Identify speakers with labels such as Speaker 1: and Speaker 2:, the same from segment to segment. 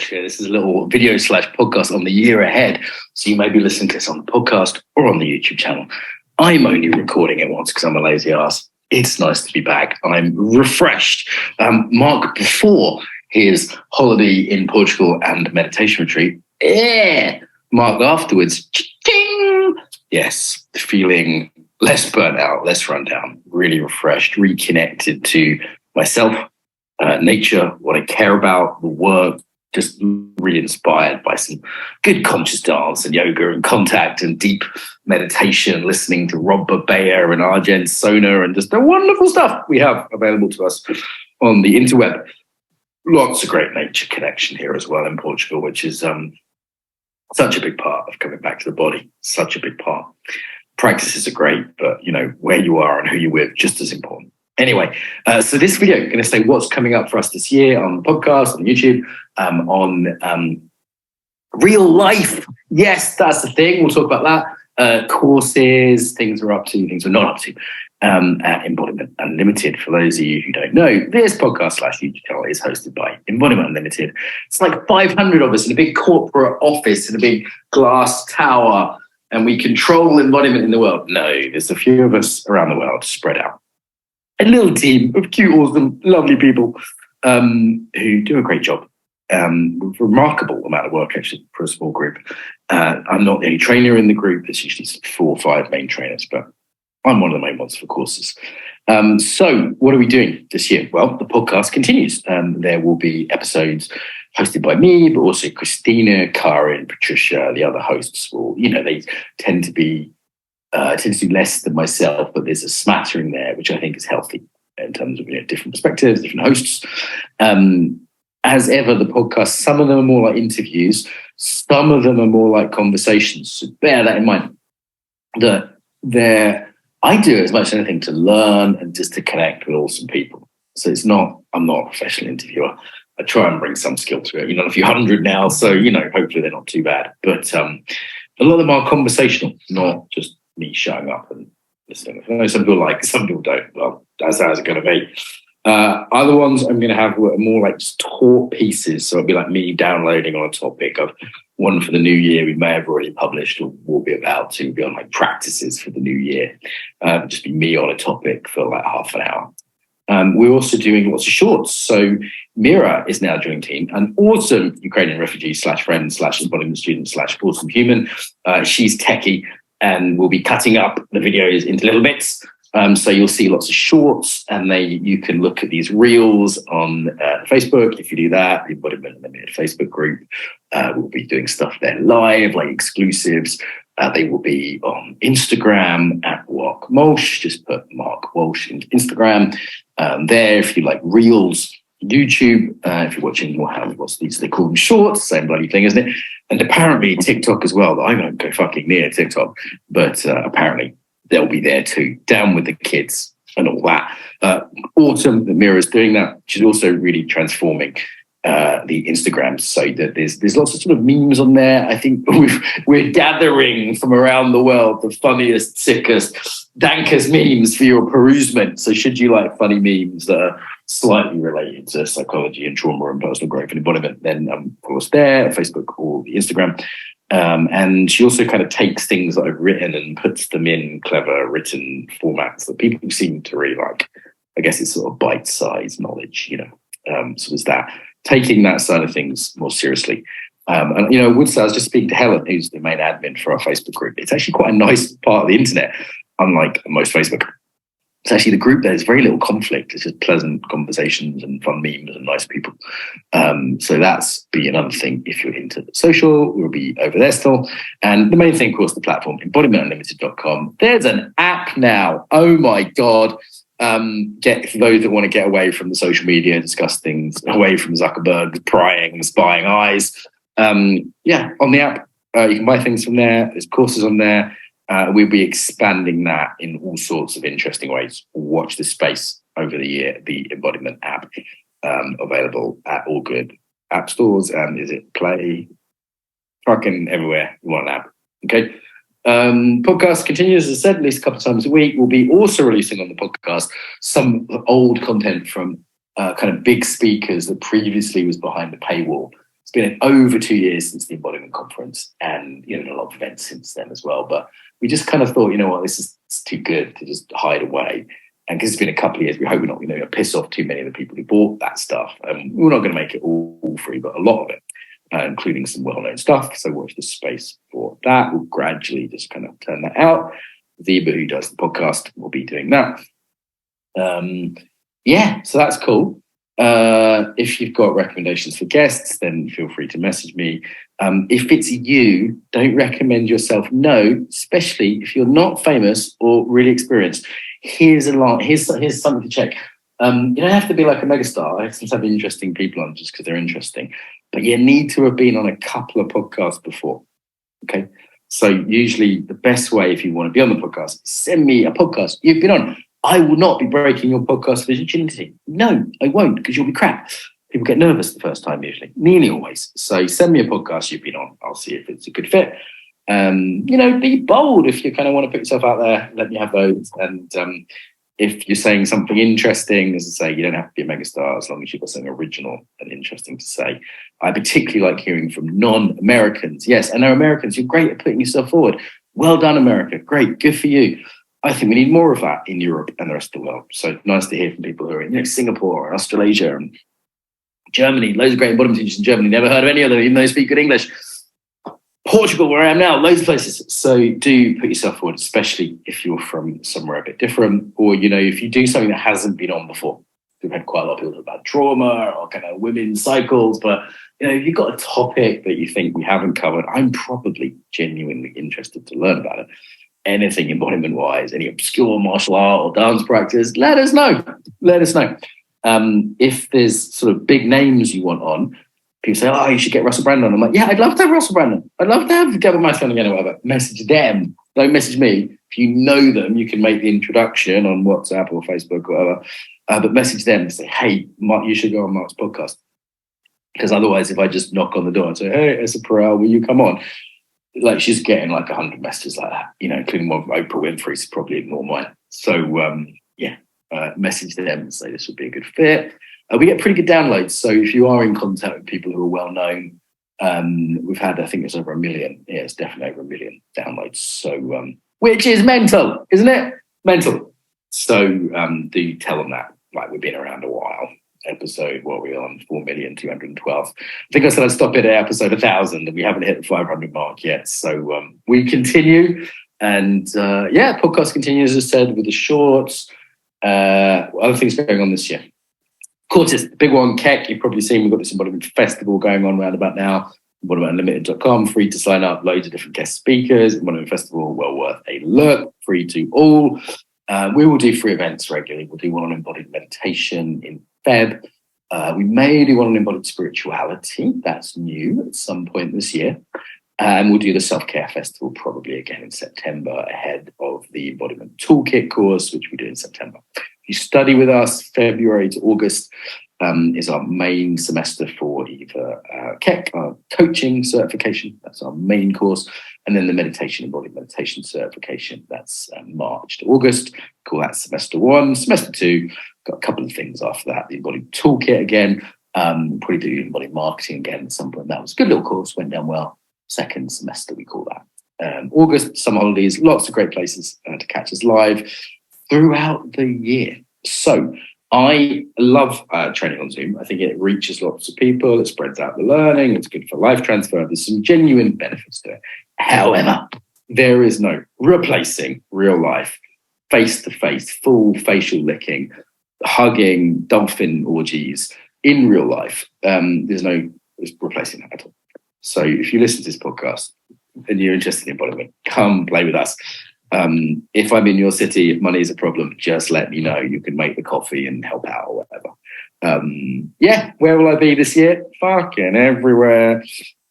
Speaker 1: Walsh here. This is a little video/podcast on the year ahead. So you may be listening to this on the podcast or on the YouTube channel. I'm only recording it once because I'm a lazy ass. It's nice to be back. I'm refreshed. Mark, before his holiday in Portugal and meditation retreat, Mark afterwards, yes, feeling less burnt out, less run down, really refreshed, reconnected to myself, nature, what I care about, the work, just really inspired by some good conscious dance and yoga and contact and deep meditation, listening to Rob Babea and Arjen Sona and just the wonderful stuff we have available to us on the interweb. Lots of great nature connection here as well in Portugal, which is such a big part of coming back to the body, such a big part. Practices are great, but where you are and who you're with, just as important. Anyway, so this video, I'm going to say what's coming up for us this year on the podcast, on YouTube, on real life. Yes, that's the thing. We'll talk about that. Courses, things we're up to, things we're not up to. At Embodiment Unlimited. For those of you who don't know, this podcast/YouTube channel is hosted by Embodiment Unlimited. It's like 500 of us in a big corporate office in a big glass tower, and we control embodiment in the world. No, there's a few of us around the world spread out. A little team of cute, awesome, lovely people who do a great job. Remarkable amount of work, actually, for a small group. I'm not the only trainer in the group. There's usually 4 or 5 main trainers, but I'm one of the main ones for courses. So what are we doing this year? Well, the podcast continues. There will be episodes hosted by me, but also Christina, Karen, Patricia, the other hosts will, they tend to be do less than myself, but there's a smattering there, which I think is healthy in terms of different perspectives, different hosts. As ever, the podcast, some of them are more like interviews, some of them are more like conversations. So bear that in mind. I do as much as anything to learn and just to connect with awesome people. So I'm not a professional interviewer. I try and bring some skill to it. A few hundred now, so hopefully they're not too bad. But a lot of them are conversational, not just me showing up and listening. I know some people like, some people don't. Well, that's how it's going to be. Other ones I'm going to have more like just talk pieces. So it'll be like me downloading on a topic of one for the new year we may have already published or will be about to be on like practices for the new year. Just be me on a topic for like half an hour. We're also doing lots of shorts. So Mira is now joining the team, an awesome Ukrainian refugee /friend /embodiment student /awesome human. She's techie and we'll be cutting up the videos into little bits. So you'll see lots of shorts and you can look at these reels on Facebook. If you do that, the Embodiment Unlimited Facebook group, we'll be doing stuff there live, like exclusives. They will be on Instagram at Mark Walsh. Just put Mark Walsh into Instagram. There, if you like reels, YouTube, if you're watching what's these, they call them shorts, same bloody thing, isn't it? And apparently TikTok as well. I don't go fucking near TikTok, but apparently they'll be there too. Down with the kids and all that. Awesome that Mira's doing that. She's also really transforming the Instagram so that there's lots of sort of memes on there. I think we're gathering from around the world the funniest, sickest, dankest memes for your perusement. So should you like funny memes that are slightly related to psychology and trauma and personal growth and embodiment, then of course there, Facebook or the Instagram. And she also kind of takes things that I've written and puts them in clever written formats that people seem to really like. I guess it's sort of bite-sized knowledge, so there's that. Taking that side of things more seriously. And I would say I was just speaking to Helen, who's the main admin for our Facebook group. It's actually quite a nice part of the internet, unlike most Facebook. It's actually the group there's very little conflict. It's just pleasant conversations and fun memes and nice people. So that's be another thing. If you're into the social, we'll be over there still. And the main thing, of course, the platform, embodimentunlimited.com. There's an app now. Oh my God. For those that want to get away from the social media, discuss things, away from Zuckerberg, prying, spying eyes. On the app, you can buy things from there. There's courses on there. We'll be expanding that in all sorts of interesting ways. Watch this space over the year. The Embodiment app, available at all good app stores. Is it Play? Fucking everywhere you want an app. Okay. Podcast continues, as I said, at least a couple of times a week. We'll be also releasing on the podcast some old content from kind of big speakers that previously was behind the paywall. It's been over 2 years since the Embodiment Conference, and a lot of events since then as well. But we just kind of thought, you know what, this is too good to just hide away. And because it's been a couple of years, we hope we're not going to piss off too many of the people who bought that stuff. We're not going to make it all free, but a lot of it, including some well-known stuff. So watch the space for that. We'll gradually just kind of turn that out. Viva, who does the podcast, will be doing that. So that's cool. If you've got recommendations for guests, then feel free to message me. If it's you, don't recommend yourself. No, especially if you're not famous or really experienced. Here's something to check. You don't have to be like a megastar. I sometimes have interesting people on just because they're interesting, but you need to have been on a couple of podcasts before. Okay, so usually the best way, if you want to be on the podcast, send me a podcast you've been on. I will not be breaking your podcast virginity. No, I won't, because you'll be crap. People get nervous the first time usually. Nearly always. So send me a podcast you've been on. I'll see if it's a good fit. Be bold if you kind of want to put yourself out there. Let me have those. And if you're saying something interesting, as I say, you don't have to be a megastar as long as you've got something original and interesting to say. I particularly like hearing from non-Americans. Yes, I know Americans, you're great at putting yourself forward. Well done, America. Great, good for you. I think we need more of that in Europe and the rest of the world. So nice to hear from people who are in Singapore and Australasia and Germany. Loads of great embodiment teachers in Germany. Never heard of any of them, even though they speak good English. Portugal, where I am now, loads of places. So do put yourself forward, especially if you're from somewhere a bit different, or, if you do something that hasn't been on before. We've had quite a lot of people talk about trauma or kind of women's cycles, but, if you've got a topic that you think we haven't covered, I'm probably genuinely interested to learn about it. Anything embodiment-wise, any obscure martial art or dance practice, let us know. If there's sort of big names you want on, people say, you should get Russell Brandon. I'm like, yeah, I'd love to have Russell Brandon. I'd love to have Gavin Mathon again or whatever. Message them. Don't message me. If you know them, you can make the introduction on WhatsApp or Facebook or whatever. But message them and say, hey, Mark, you should go on Mark's podcast. Because otherwise, if I just knock on the door and say, hey, Essa Perel, will you come on? Like, she's getting like 100 messages like that, including one from Oprah Winfrey, so probably ignore mine. So, message them and say this would be a good fit. We get pretty good downloads. So if you are in contact with people who are well known, we've had, I think it's over 1 million. Yeah, it's definitely over 1 million downloads. So, which is mental, isn't it? Mental. So do tell them that. Like, we've been around a while. Episode, what are we on? 4,212. I think I said I'd stop it at episode 1,000, and we haven't hit the 500 mark yet. So we continue. And podcast continues, as I said, with the shorts. Other things going on this year. Of course, it's the big one, Keck. You've probably seen we've got this Embodiment Festival going on around about now. Embodimentunlimited.com, free to sign up, loads of different guest speakers. Embodiment Festival, well worth a look, free to all. We will do free events regularly. We'll do one on embodied meditation in Feb. We may do one on embodied spirituality. That's new at some point this year. And we'll do the Self-Care Festival probably again in September, ahead of the Embodiment Toolkit course, which we do in September. If you study with us, February to August is our main semester for either Keck, our coaching certification. That's our main course. And then the embodied meditation certification. That's March to August. Call that semester 1. Semester 2, got a couple of things after that. The Embodied Toolkit again. Probably do embodied marketing again at some point. That was a good little course, went down well. Second semester, we call that. August, summer holidays, lots of great places to catch us live throughout the year. So I love training on Zoom. I think it reaches lots of people. It spreads out the learning. It's good for life transfer. There's some genuine benefits to it. However, there is no replacing real life, face-to-face, full facial licking, hugging, dolphin orgies in real life. There's no replacing that at all. So if you listen to this podcast and you're interested in embodiment, come play with us. If I'm in your city, if money is a problem, just let me know. You can make the coffee and help out or whatever. Where will I be this year? Fucking everywhere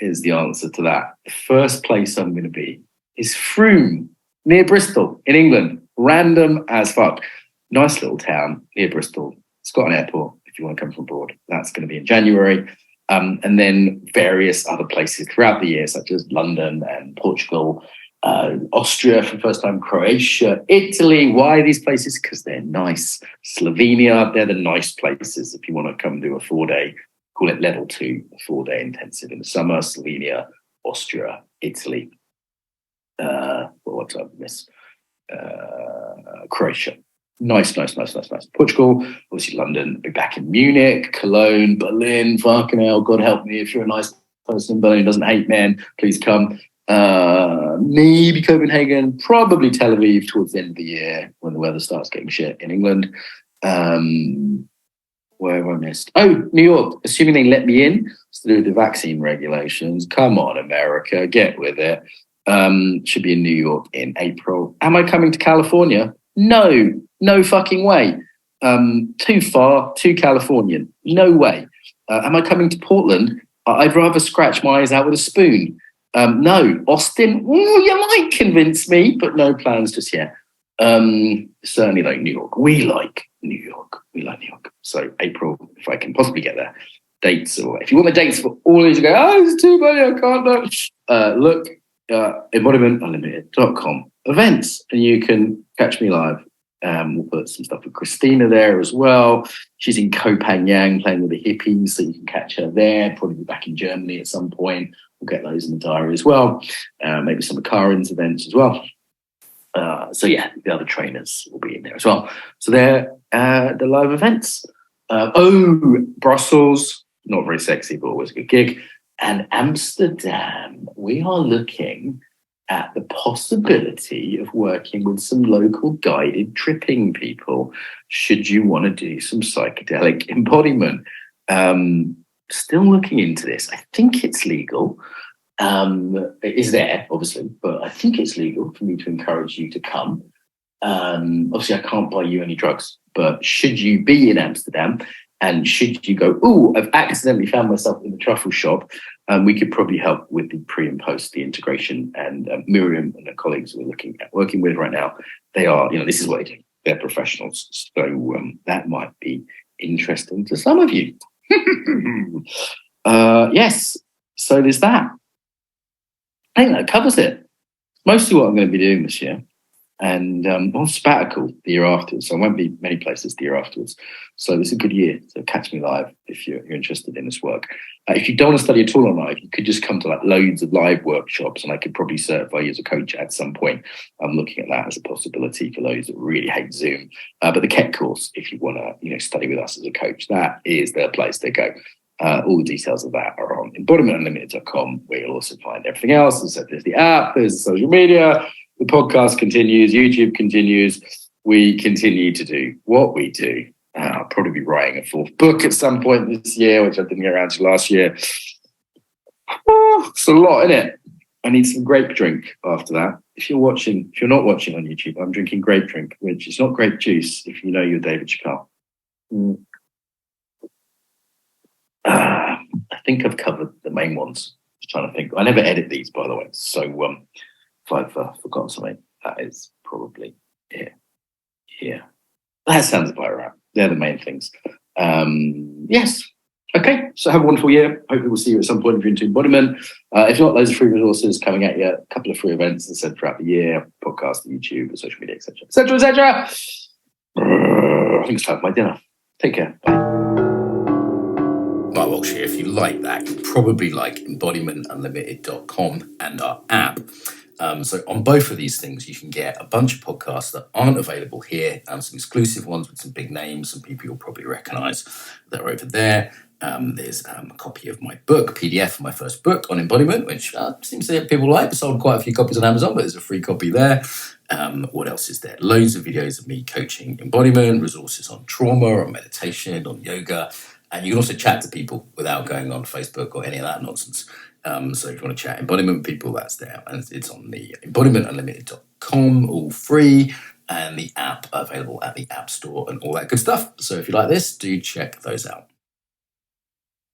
Speaker 1: is the answer to that. The first place I'm going to be is Frome, near Bristol in England. Random as fuck. Nice little town near Bristol. It's got an airport if you want to come from abroad. That's going to be in January. And then various other places throughout the year, such as London and Portugal, Austria for the first time, Croatia, Italy. Why these places? Because they're nice. Slovenia, they're the nice places if you want to come do a 4-day Call it level 2, 4-day intensive in the summer. Slovenia, Austria, Italy. What's up, Miss? Croatia. Nice. Portugal, obviously London. Be back in Munich, Cologne, Berlin. Fucking hell, God help me if you're a nice person in Berlin who doesn't hate men. Please come. Maybe Copenhagen, probably Tel Aviv towards the end of the year when the weather starts getting shit in England. Where have I missed? Oh, New York, assuming they let me in. It's to do with the vaccine regulations. Come on, America, get with it. Should be in New York in April. Am I coming to California? No fucking way. Too far, too Californian. No way. Am I coming to Portland? I'd rather scratch my eyes out with a spoon. No. Austin? Ooh, you might convince me, but no plans just yet. Certainly like New York. We like New York. So April, if I can possibly get there. Dates, or if you want the dates for all these, you go, it's too many, I can't look. Look, embodimentunlimited.com events, and you can catch me live. We'll put some stuff with Christina there as well. She's in Copenhagen playing with the hippies, so you can catch her there. Probably be back in Germany at some point. We'll get those in the diary as well. Maybe some of Karin's events as well. So yeah, the other trainers will be in there as well. So they're the live events. Brussels, not very sexy, but always a good gig. And Amsterdam, we are looking at the possibility of working with some local guided tripping people, should you want to do some psychedelic embodiment. Still looking into this. I think it's legal. It is there, obviously, but I think it's legal for me to encourage you to come. Obviously, I can't buy you any drugs, but should you be in Amsterdam and should you go, I've accidentally found myself in the truffle shop, we could probably help with the pre and post, the integration. And Miriam and her colleagues we're working with right now, they are, this is what they do. They're professionals. So that might be interesting to some of you. Yes. So there's that. I think that covers it. Mostly what I'm going to be doing this year. And on sabbatical the year afterwards. So I won't be many places the year afterwards. So it's a good year. So catch me live if you're interested in this work. If you don't want to study at all on live, you could just come to like loads of live workshops, and I could probably certify you as a coach at some point. I'm looking at that as a possibility for those that really hate Zoom. But the KET course, if you want to study with us as a coach, that is the place to go. All the details of that are on embodimentunlimited.com, where you'll also find everything else. As I said, there's the app, there's the social media, the podcast continues, YouTube continues. We continue to do what we do. I'll probably be writing a 4th book at some point this year, which I didn't get around to last year. It's a lot, isn't it? I need some grape drink after that. If you're not watching on YouTube, I'm drinking grape drink, which is not grape juice, if you know your David Chakal. I think I've covered the main ones. Just trying to think. I never edit these, by the way. So if I've forgotten something, that is probably it. Yeah. That sounds about right. They're the main things. Yes. Okay. So have a wonderful year. Hopefully we'll see you at some point if you're into embodiment. If not, loads of free resources coming at you. A couple of free events, as I said, throughout the year. Podcast, YouTube, social media, etc. I think it's time for my dinner. Take care. Bye. Mark Walsh here. If you like that, you'll probably like embodimentunlimited.com and our app. So on both of these things, you can get a bunch of podcasts that aren't available here, some exclusive ones with some big names, some people you'll probably recognise that are over there. There's a copy of my book, PDF of my first book on embodiment, which seems that people like. I sold quite a few copies on Amazon, but there's a free copy there. What else is there? Loads of videos of me coaching embodiment, resources on trauma, on meditation, on yoga. And you can also chat to people without going on Facebook or any of that nonsense. So if you want to chat embodiment with people, that's there. And it's on the embodimentunlimited.com, all free, and the app available at the App Store and all that good stuff. So if you like this, do check those out.